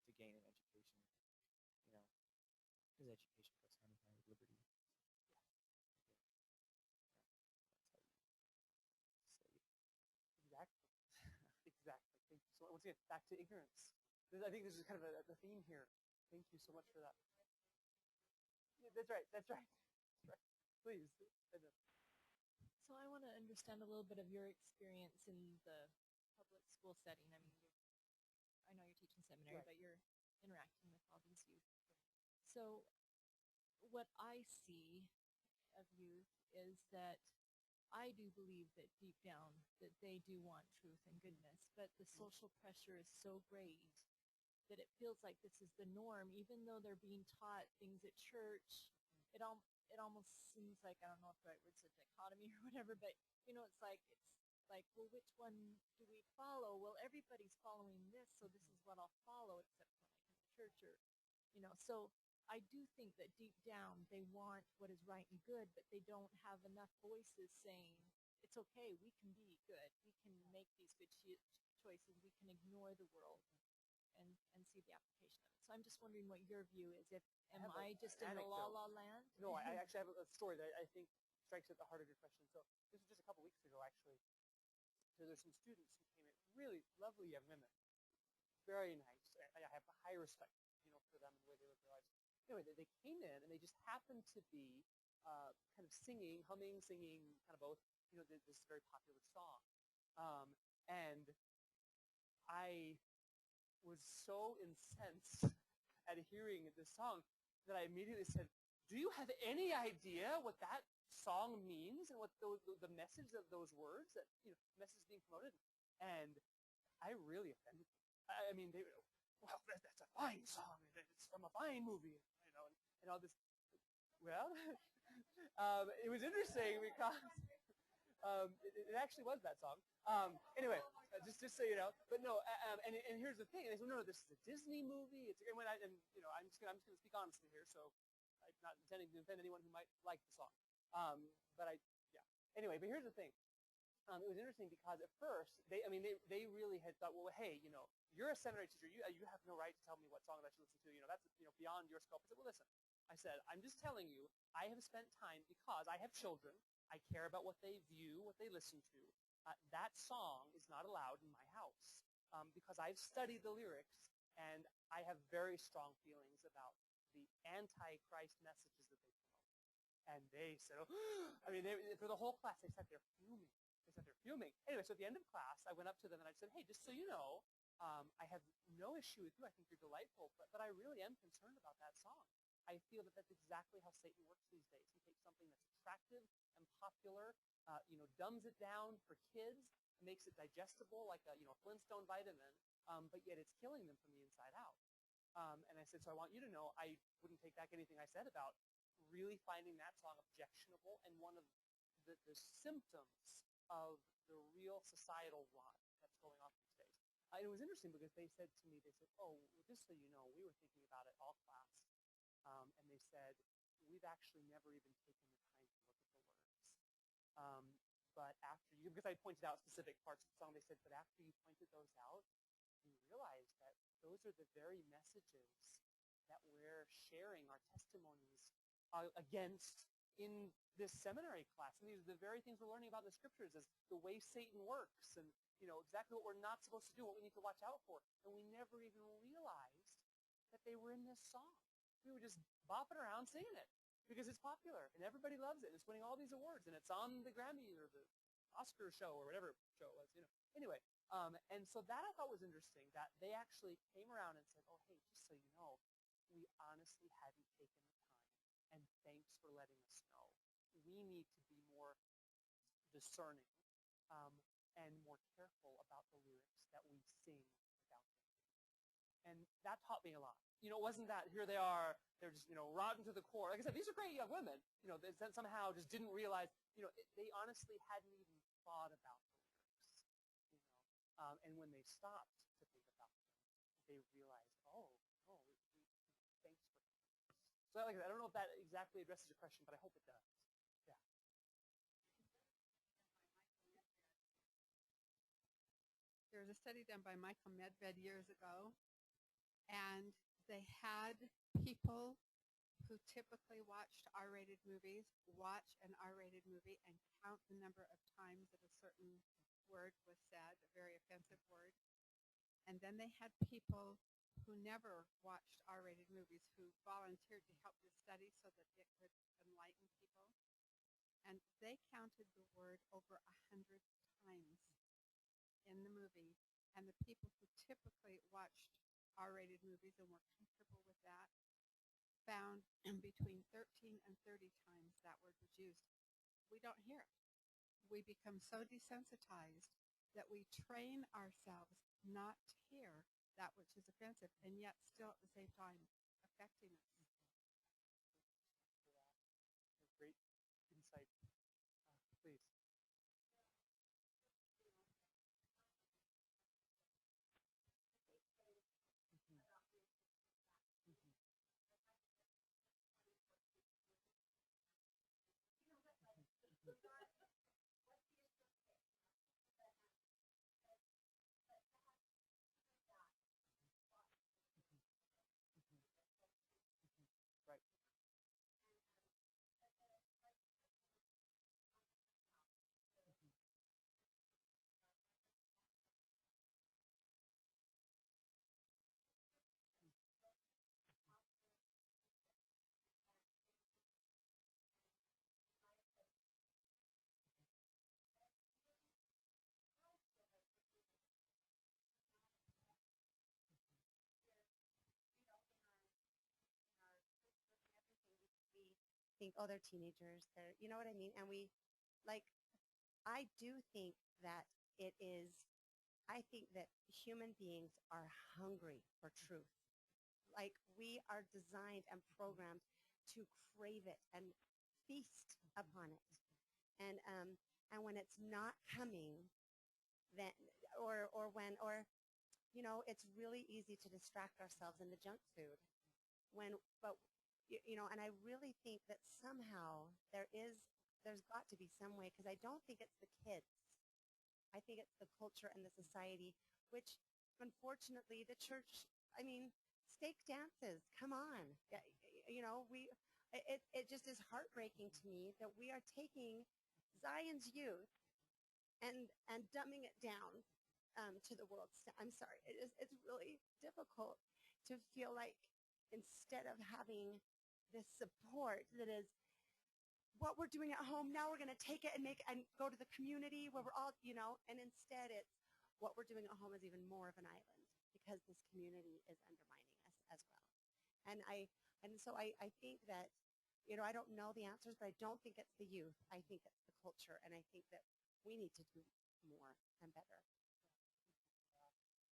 C: to gain an education, because education goes hand in hand with liberty.
A: Exactly. Exactly. Thank you so much. Once again, back to ignorance. I think this is kind of a theme here. Thank you so much for that. Yeah, that's right. That's right. That's right. Please.
D: So I want to understand a little bit of your experience in the public school setting. I mean, I know you're teaching seminary,
A: Right.
D: but you're interacting with all these youth. So what I see of youth is that I do believe that deep down that they do want truth and goodness, but the social pressure is so great that it feels like this is the norm, even though they're being taught things at church. It almost seems like, I don't know if the right word's a dichotomy or whatever, but it's like well, which one do we follow? Well, everybody's following this, so this is what I'll follow, except for like in the church or so I do think that deep down they want what is right and good, but they don't have enough voices saying it's okay, we can be good, we can make these good choices, we can ignore the world and see the application of it. So I'm just wondering what your view is. Am
A: have
D: I just in
A: an
D: the la
A: anecdote.
D: la land?
A: No, I actually have a story that I think strikes at the heart of your question. So this was just a couple weeks ago, actually. So there's some students who came in, really lovely young women, very nice. I have high respect, for them and the way they live their lives. Anyway, they came in and they just happened to be kind of humming, singing, kind of both, this very popular song. And I was so incensed at hearing this song that I immediately said, do you have any idea what that song means and what the message of those words, that message being promoted? And I really offended them. I mean, they were, well, that's a fine song. It's from a fine movie, and all this. Well, it was interesting because it actually was that song. Anyway, just so you know. But no, and here's the thing. And they said, no, this is a Disney movie. I'm just gonna speak honestly here. So I'm not intending to offend anyone who might like the song. Yeah. Anyway, but here's the thing. It was interesting because at first they really had thought, well, hey, you're a seminary teacher. You have no right to tell me what song I should listen to. That's beyond your scope. I said, well, listen. I said, I'm just telling you, I have spent time because I have children. I care about what they view, what they listen to. That song is not allowed in my house because I've studied the lyrics and I have very strong feelings about the anti-Christ messages that they promote. And they said, for the whole class, they sat there fuming. Anyway, so at the end of class, I went up to them and I said, hey, just so you know, I have no issue with you. I think you're delightful, but I really am concerned about that song. I feel that that's exactly how Satan works these days. He takes something that's attractive and popular, dumbs it down for kids, makes it digestible like a Flintstone vitamin, but yet it's killing them from the inside out. And I said, so I want you to know I wouldn't take back anything I said about really finding that song objectionable and one of the symptoms of the real societal rot that's going on these days. And it was interesting because they said to me, oh, well, just so you know, we were thinking about it all class. And they said, we've actually never even taken the time to look at the words. But because I pointed out specific parts of the song, they said, but after you pointed those out, we realized that those are the very messages that we're sharing our testimonies against in this seminary class. And these are the very things we're learning about in the scriptures as the way Satan works and, exactly what we're not supposed to do, what we need to watch out for. And we never even realized that they were in this song. We were just bopping around singing it because it's popular and everybody loves it. It's winning all these awards and it's on the Grammy or the Oscar show or whatever show it was, Anyway, and so that I thought was interesting that they actually came around and said, oh, hey, just so you know, we honestly hadn't taken the time and thanks for letting us know. We need to be more discerning and more careful about the lyrics that we sing about them. And that taught me a lot. It wasn't that here they are, they're just, rotten to the core. Like I said, these are great young women, that somehow just didn't realize, they honestly hadn't even thought about the lyrics, and when they stopped to think about them, they realized, thanks for that. So like I said, I don't know if that exactly addresses your question, but I hope it does. Yeah.
E: There was a study done by Michael Medved years ago, and they had people who typically watched R-rated movies watch an R-rated movie and count the number of times that a certain word was said, a very offensive word. And then they had people who never watched R-rated movies who volunteered to help this study so that it could enlighten people. And they counted the word over 100 times in the movie. And the people who typically watched R-rated movies and were comfortable with that found between 13 and 30 times that word was used. We don't hear it. We become so desensitized that we train ourselves not to hear that which is offensive and yet still at the same time affecting us.
A: Great insight. Please.
B: think, oh, they're teenagers. They're, you know what I mean? And we, like, I do think that it is, I think that human beings are hungry for truth. Like, we are designed and programmed to crave it and feast upon it. And when it's not coming, then, or you know, it's really easy to distract ourselves in the junk food. But you know, and I really think that somehow there's got to be some way, because I don't think it's the kids. I think it's the culture and the society, which unfortunately the church, I mean, stake dances, come on. You know, it just is heartbreaking to me that we are taking Zion's youth and dumbing it down to the world. I'm sorry, it's really difficult to feel like instead of having this support that is what we're doing at home, now we're going to take it and go to the community where we're all, you know, and instead it's what we're doing at home is even more of an island because this community is undermining us as well. And so I think that, you know, I don't know the answers, but I don't think it's the youth. I think it's the culture, and I think that we need to do more and better.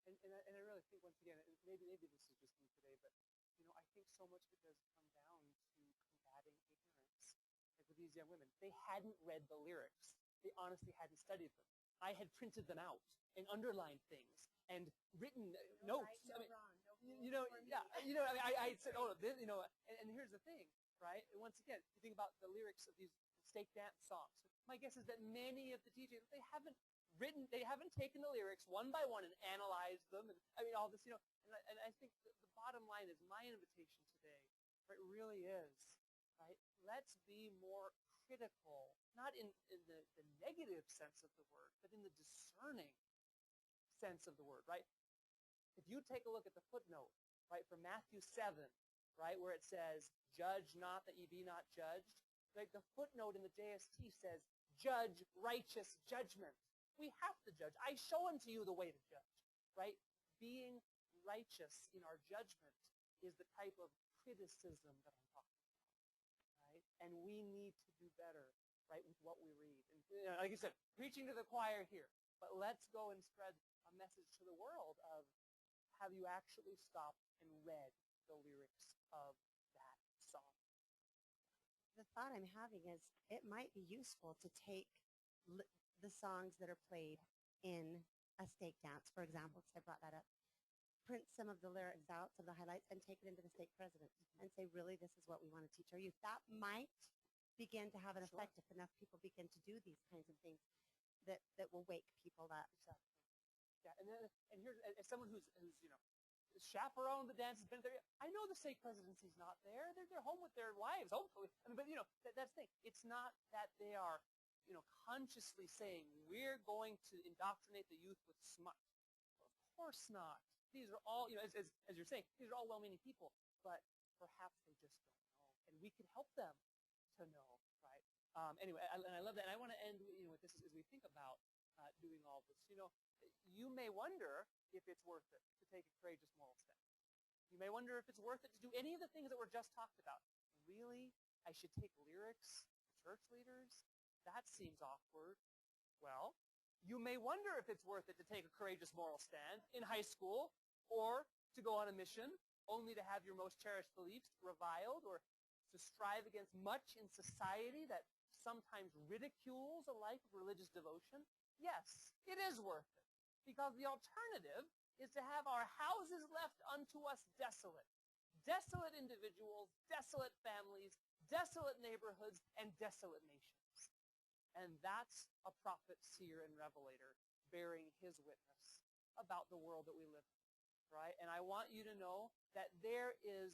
A: And I really think, once again, maybe this is just me today, but, you know, I think so much of it does come down to combating ignorance. Like with these young women, they hadn't read the lyrics. They honestly hadn't studied them. I had printed them out and underlined things and written notes.
B: Right, no wrong, no
A: you know, yeah, you know, I mean, I said, oh, this, you know, and here's the thing, right? And once again, you think about the lyrics of these stake dance songs. My guess is that many of the DJs, they haven't taken the lyrics one by one and analyzed them, and I mean, all this, you know, and I think the bottom line is my invitation today, right, really is, right, let's be more critical, not in the negative sense of the word, but in the discerning sense of the word, right? If you take a look at the footnote, right, from Matthew 7, right, where it says, judge not that ye be not judged, right, the footnote in the JST says, judge righteous judgment. We have to judge. I show unto you the way to judge, right? Being righteous in our judgment is the type of criticism that I'm talking about, right? And we need to do better, right, with what we read. And, you know, like I said, preaching to the choir here, but let's go and spread a message to the world of, have you actually stopped and read the lyrics of that song?
B: The thought I'm having is it might be useful to take the songs that are played in a stake dance, for example, because I brought that up, print some of the lyrics out, some of the highlights, and take it into the stake president and say, really, this is what we want to teach our youth. That might begin to have an effect if enough people begin to do these kinds of things that will wake people up.
A: Exactly. Yeah, and here's, as someone who's you know, chaperoned the dance, has been there, I know the stake presidency's not there. They're home with their wives, hopefully. But you know, that's the thing. It's not that they are, you know, consciously saying, we're going to indoctrinate the youth with smut. Well, of course not. These are all, you know, as you're saying, these are all well-meaning people, but perhaps they just don't know. And we can help them to know, right? Anyway, and I love that. And I want to end, you know, with this as we think about doing all this. You know, you may wonder if it's worth it to take a courageous moral stand. You may wonder if it's worth it to do any of the things that were just talked about. Really? I should take lyrics to church leaders? That seems awkward. Well, you may wonder if it's worth it to take a courageous moral stand in high school or to go on a mission only to have your most cherished beliefs reviled, or to strive against much in society that sometimes ridicules a life of religious devotion. Yes, it is worth it, because the alternative is to have our houses left unto us desolate. Desolate individuals, desolate families, desolate neighborhoods, and desolate nations. And that's a prophet, seer, and revelator bearing his witness about the world that we live in, right? And I want you to know that there is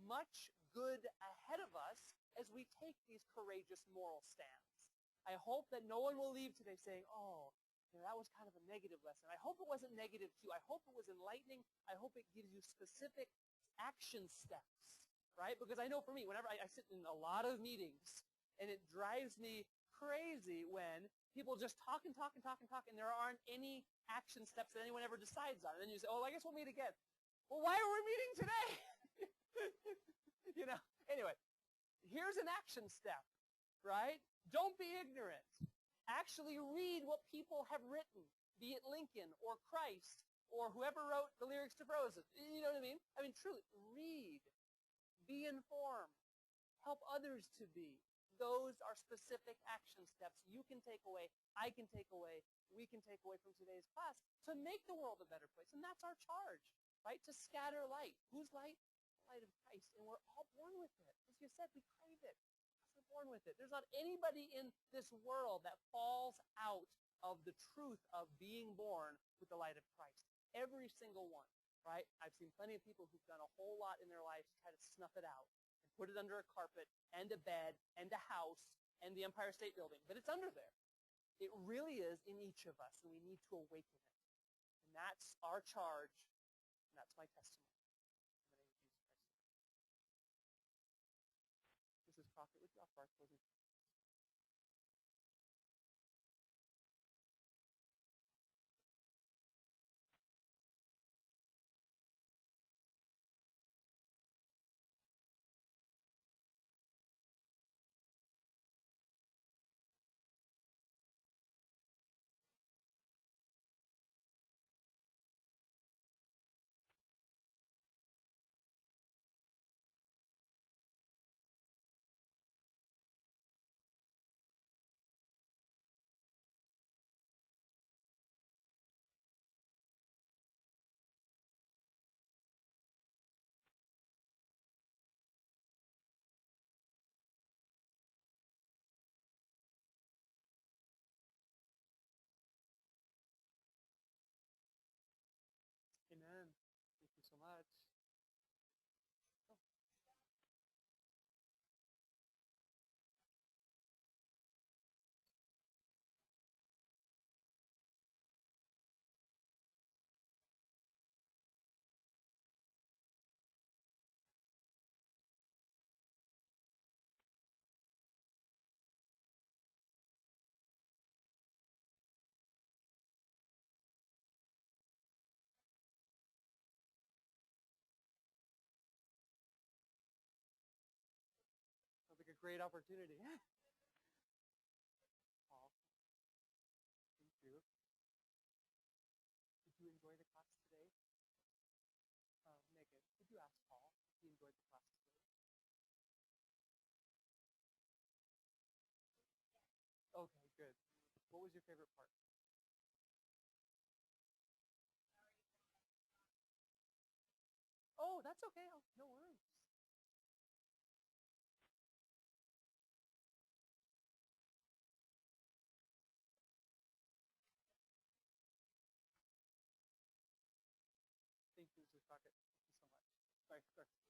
A: much good ahead of us as we take these courageous moral stands. I hope that no one will leave today saying, oh, you know, that was kind of a negative lesson. I hope it wasn't negative to you. I hope it was enlightening. I hope it gives you specific action steps, right? Because I know for me, whenever I sit in a lot of meetings, and it drives me crazy when people just talk and talk and talk and talk, and there aren't any action steps that anyone ever decides on. And then you say, oh, I guess we'll meet again. Well, why are we meeting today? You know, anyway, here's there's an action step, right? Don't be ignorant. Actually read what people have written, be it Lincoln or Christ or whoever wrote the lyrics to Frozen. You know what I mean? I mean, truly, read. Be informed. Help others to be. Those are specific action steps you can take away, I can take away, we can take away from today's class to make the world a better place. And that's our charge, right? To scatter light. Whose light? The light of Christ. And we're all born with it. As you said, we crave it. We're born with it. There's not anybody in this world that falls out of the truth of being born with the light of Christ. Every single one, right? I've seen plenty of people who've done a whole lot in their life to try to snuff it out. Put it under a carpet and a bed and a house and the Empire State Building, but it's under there. It really is in each of us, and we need to awaken it. And that's our charge, and that's my testimony. In the name of Jesus Christ. Mrs. Crockett, would you offer our closing? Amen. Thank you so much. Sounds like a great opportunity. Paul, thank you. Did you enjoy the class today? Megan, could you ask Paul if he enjoyed the class today? Okay, good. What was your favorite part? Oh, that's okay. Oh, no worries. Thank you, Mrs. Crockett. Thank you so much. Sorry.